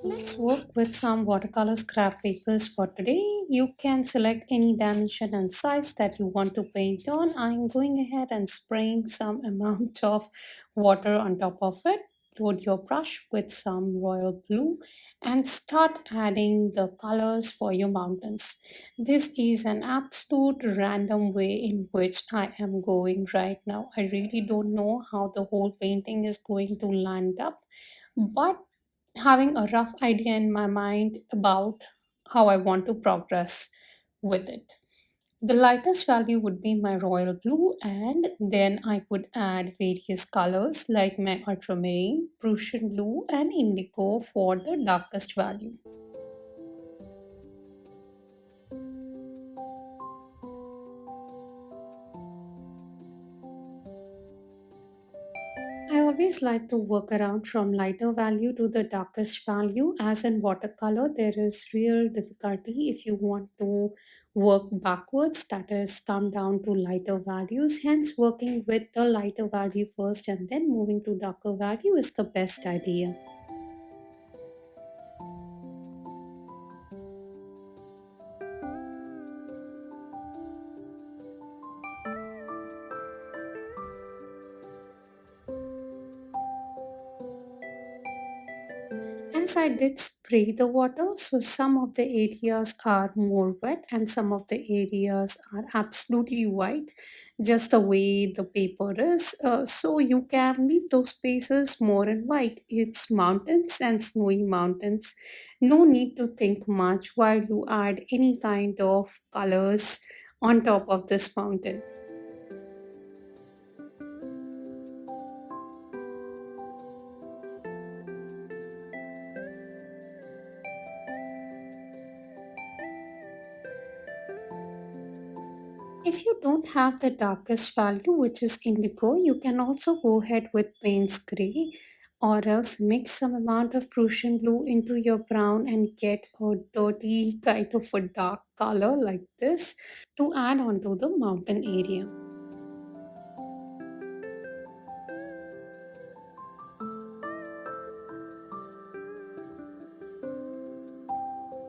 Let's work with some watercolor scrap papers for today. You can select any dimension and size that you want to paint on. I'm going ahead and spraying some amount of water on top of it. Load your brush with some royal blue and start adding the colors for your mountains. This is an absolute random way in which I am going right now. I really don't know how the whole painting is going to land up, but having a rough idea in my mind about how I want to progress with it. The lightest value would be my royal blue, and then I would add various colors like my ultramarine, Prussian blue, and indigo for the darkest value. I always like to work around from lighter value to the darkest value. As in watercolor, there is real difficulty if you want to work backwards, that is, come down to lighter values. Hence, working with the lighter value first and then moving to darker value is the best idea. As I did spray the water, so some of the areas are more wet and some of the areas are absolutely white, just the way the paper is. So you can leave those spaces more in white. It's mountains and snowy mountains. No need to think much while you add any kind of colors on top of this mountain. If you don't have the darkest value, which is indigo, you can also go ahead with Payne's gray, or else mix some amount of Prussian blue into your brown and get a dirty kind of a dark color like this to add onto the mountain area.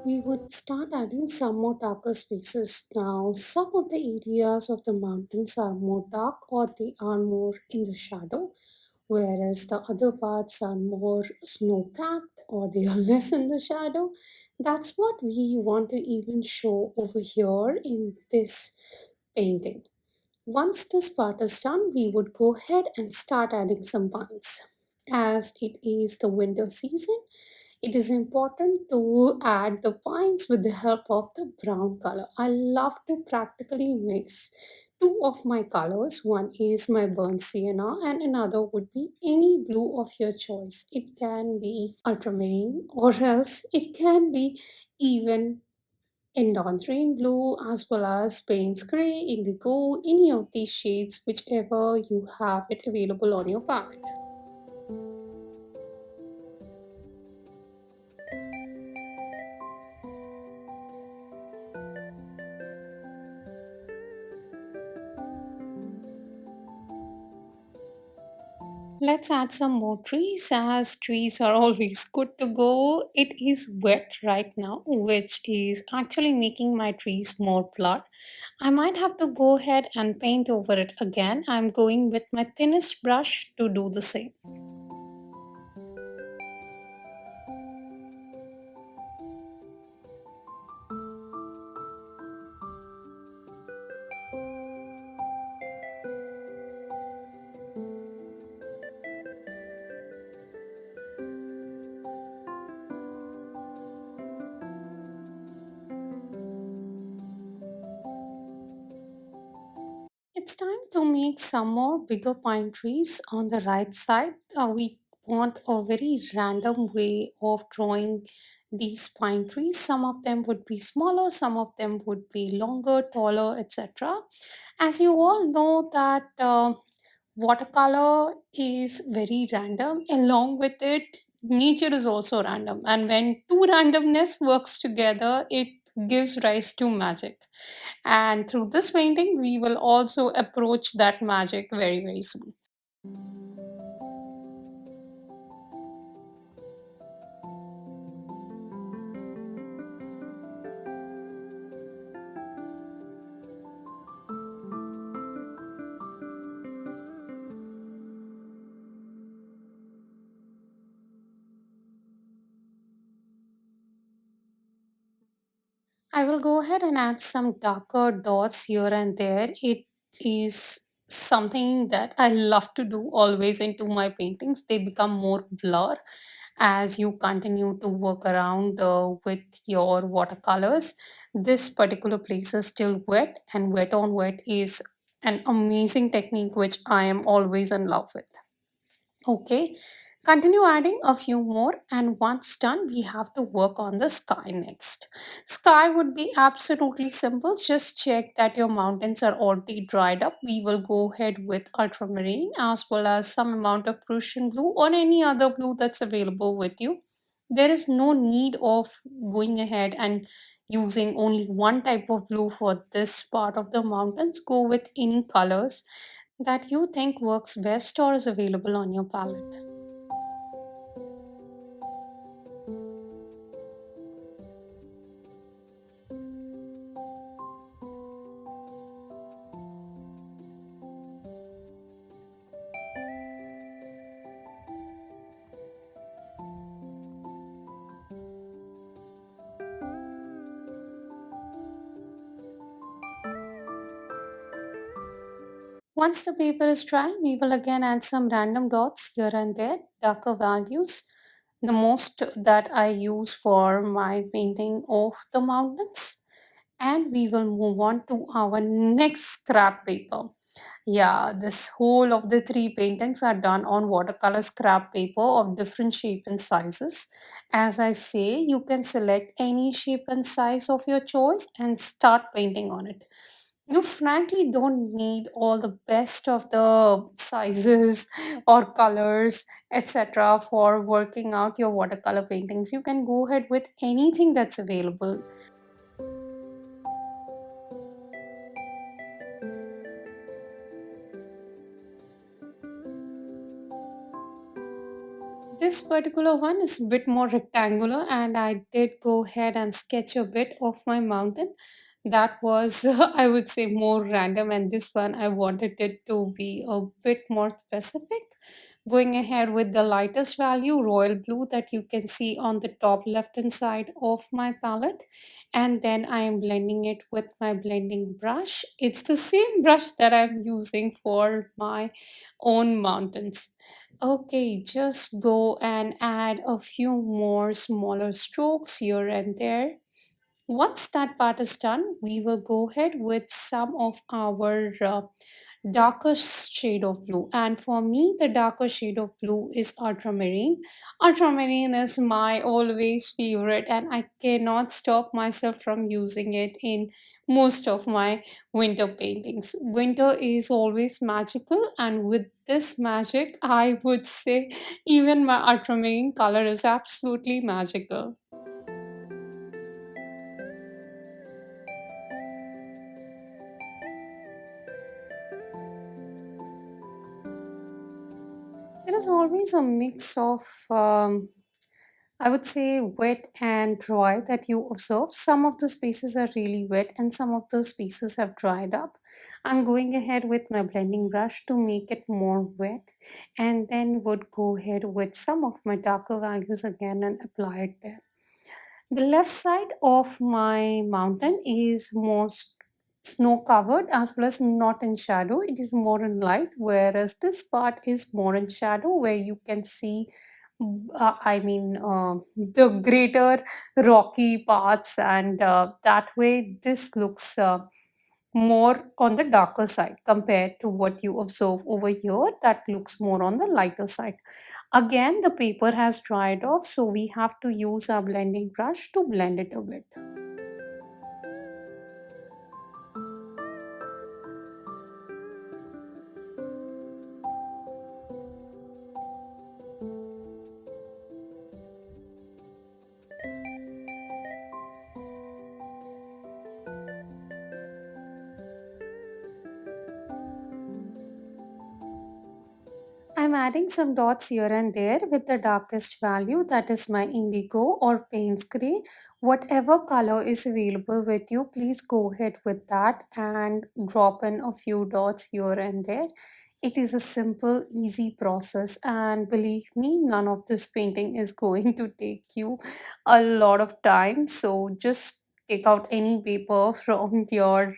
We would start adding some more darker spaces now. Some of the areas of the mountains are more dark or they are more in the shadow, whereas the other parts are more snow capped or they are less in the shadow. That's what we want to even show over here in this painting. Once this part is done, we would go ahead and start adding some pines. As it is the winter season, it is important to add the pines with the help of the brown color. I love to practically mix two of my colors. One is my burnt sienna and another would be any blue of your choice. It can be ultramarine or else it can be even Endonthine blue as well as Payne's grey, indigo, any of these shades, whichever you have it available on your palette. Let's add some more trees as trees are always good to go. It is wet right now, which is actually making my trees more blurred. I might have to go ahead and paint over it again. I'm going with my thinnest brush to do the same. It's time to make some more bigger pine trees on the right side. We want a very random way of drawing these pine trees. Some of them would be smaller, some of them would be longer, taller, etc. As you all know that watercolor is very random. Along with it, nature is also random. And when two randomness works together, it gives rise to magic. And through this painting, we will also approach that magic very, very soon. I will go ahead and add some darker dots here and there. It is something that I love to do always into my paintings. They become more blur as you continue to work around with your watercolors. This particular place is still wet, and wet on wet is an amazing technique which I am always in love with. Okay, continue adding a few more, and once done, we have to work on the sky next. Sky would be absolutely simple. Just check that your mountains are already dried up. We will go ahead with ultramarine as well as some amount of Prussian blue or any other blue that's available with you. There is no need of going ahead and using only one type of blue for this part of the mountains. Go with any colors that you think works best or is available on your palette. Once the paper is dry, we will again add some random dots here and there, darker values. The most that I use for my painting of the mountains. And we will move on to our next scrap paper. Yeah, this whole of the three paintings are done on watercolor scrap paper of different shape and sizes. As I say, you can select any shape and size of your choice and start painting on it. You frankly don't need all the best of the sizes or colors, etc., for working out your watercolor paintings. You can go ahead with anything that's available. This particular one is a bit more rectangular, and I did go ahead and sketch a bit of my mountain. That was, I would say, more random, and this one I wanted it to be a bit more specific. Going ahead with the lightest value, royal blue, that you can see on the top left hand side of my palette, and then I am blending it with my blending brush. It's the same brush that I'm using for my own mountains. Okay, just go and add a few more smaller strokes here and there. Once that part is done, we will go ahead with some of our darker shade of blue. And for me, the darker shade of blue is ultramarine. Ultramarine is my always favorite, and I cannot stop myself from using it in most of my winter paintings. Winter is always magical, and with this magic, I would say even my ultramarine color is absolutely magical. There is always a mix of, I would say, wet and dry that you observe. Some of the spaces are really wet and some of those spaces have dried up. I'm going ahead with my blending brush to make it more wet, and then would go ahead with some of my darker values again and apply it there. The left side of my mountain is more snow covered as well as not in shadow. It is more in light, whereas this part is more in shadow where you can see, the greater rocky parts, and that way this looks more on the darker side compared to what you observe over here that looks more on the lighter side. Again, the paper has dried off, so we have to use our blending brush to blend it a bit. I'm adding some dots here and there with the darkest value, that is my indigo or Payne's gray. Whatever color is available with you, please go ahead with that and drop in a few dots here and there. It is a simple, easy process, and believe me, none of this painting is going to take you a lot of time. So just take out any paper from your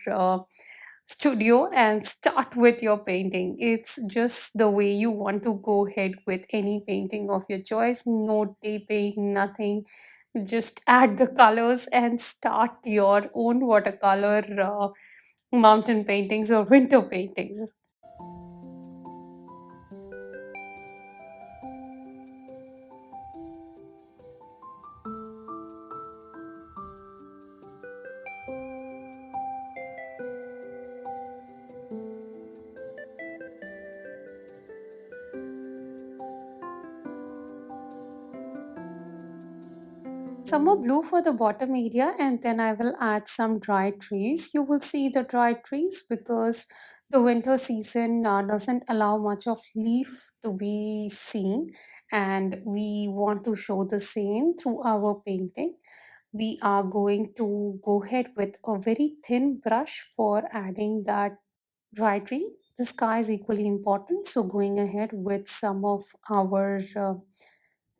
studio and start with your painting. It's just the way you want to go ahead with any painting of your choice. No taping, nothing. Just add the colors and start your own watercolor mountain paintings or winter paintings. Some more blue for the bottom area, and then I will add some dry trees. You will see the dry trees because the winter season doesn't allow much of leaf to be seen, and we want to show the same through our painting. We are going to go ahead with a very thin brush for adding that dry tree. The sky is equally important, so going ahead with some of our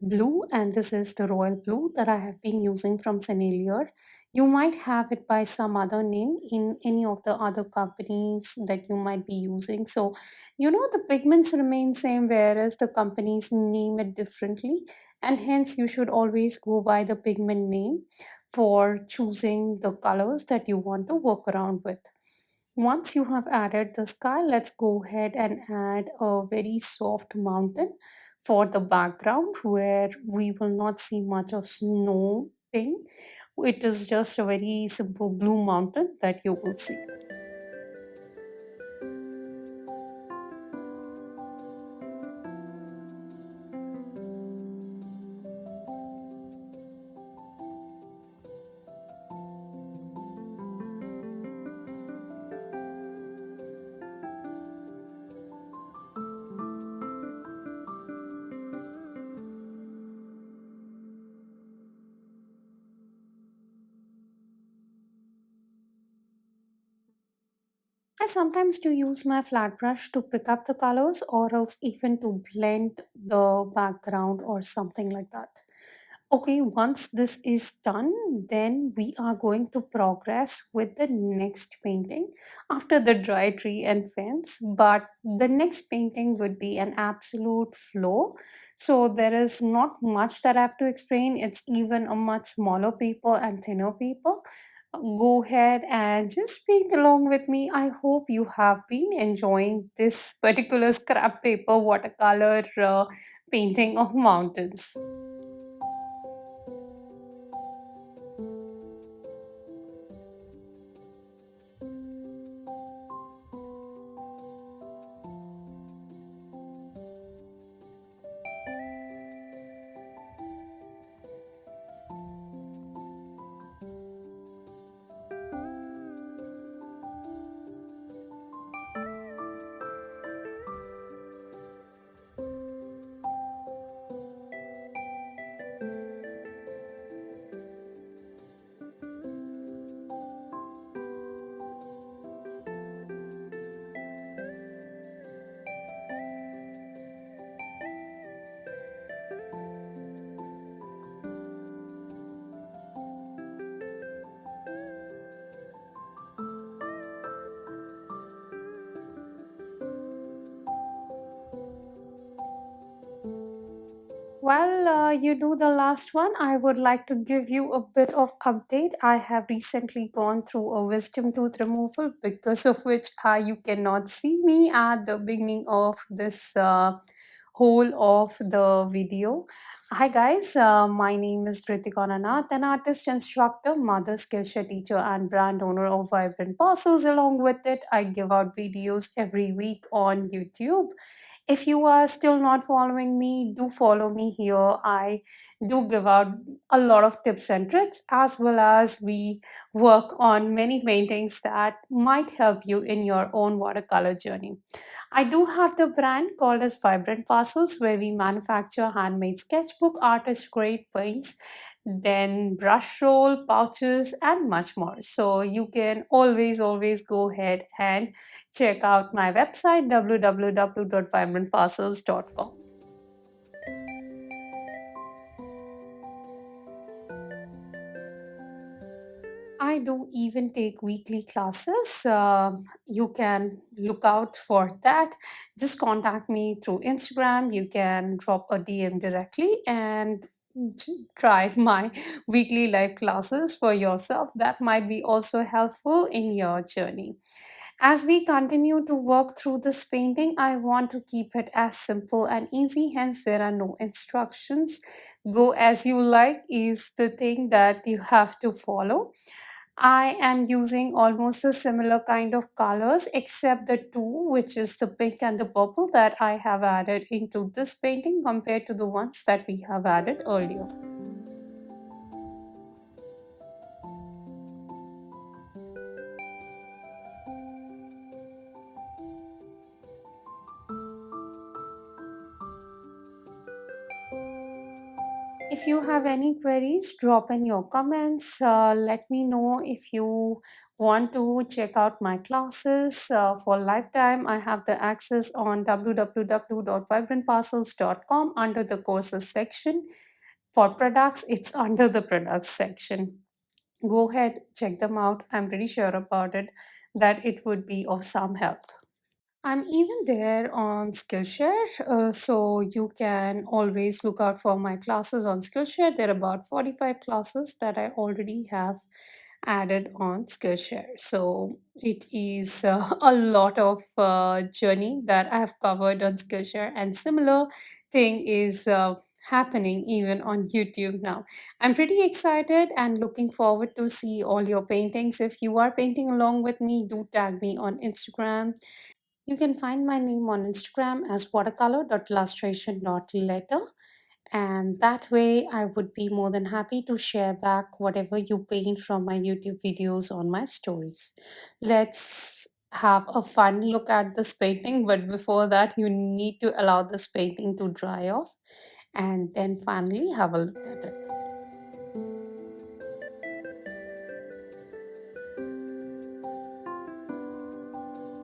blue, and this is the royal blue that I have been using from Senelier. You might have it by some other name in any of the other companies that you might be using. So, the pigments remain same, whereas the companies name it differently, and hence you should always go by the pigment name for choosing the colors that you want to work around with. Once you have added the sky, let's go ahead and add a very soft mountain for the background where we will not see much of snow thing. It is just a very simple blue mountain that you will see. I sometimes do use my flat brush to pick up the colors or else even to blend the background or something like that. Okay, once this is done, then we are going to progress with the next painting after the dry tree and fence. But the next painting would be an absolute flow. So there is not much that I have to explain. It's even a much smaller paper and thinner paper. Go ahead and just paint along with me. I hope you have been enjoying this particular scrap paper watercolor painting of mountains. While you do the last one, I would like to give you a bit of update. I have recently gone through a wisdom tooth removal, because of which you cannot see me at the beginning of this whole of the video. Hi guys, my name is Ritika Nanath, an artist, instructor, mother, Skillshare teacher, and brand owner of Vibrant Parcels. Along with it, I give out videos every week on YouTube. If you are still not following me, do follow me here. I do give out a lot of tips and tricks, as well as we work on many paintings that might help you in your own watercolor journey. I do have the brand called as Vibrant Parcels, where we manufacture handmade sketchbook, artist grade paints, then brush roll, pouches, and much more. So you can always go ahead and check out my website www.vibrantparcels.com. I do even take weekly classes. You can look out for that. Just contact me through Instagram. You can drop a DM directly and try my weekly live classes for yourself. That might be also helpful in your journey. As we continue to work through this painting, I want to keep it as simple and easy, hence, there are no instructions. Go as you like is the thing that you have to follow. I am using almost a similar kind of colors except the two, which is the pink and the purple that I have added into this painting compared to the ones that we have added earlier. If you have any queries, drop in your comments. Let me know if you want to check out my classes for lifetime. I have the access on www.vibrantparcels.com under the courses section. For products, it's under the products section. Go ahead, check them out. I'm pretty sure about it that it would be of some help. I'm even there on Skillshare, so you can always look out for my classes on Skillshare. There are about 45 classes that I already have added on Skillshare. So it is a lot of journey that I have covered on Skillshare, and similar thing is happening even on YouTube now. I'm pretty excited and looking forward to see all your paintings. If you are painting along with me, do tag me on Instagram. You can find my name on Instagram as watercolor.illustration.letter. And that way, I would be more than happy to share back whatever you paint from my YouTube videos on my stories. Let's have a fun look at this painting, but before that, you need to allow this painting to dry off and then finally have a look at it.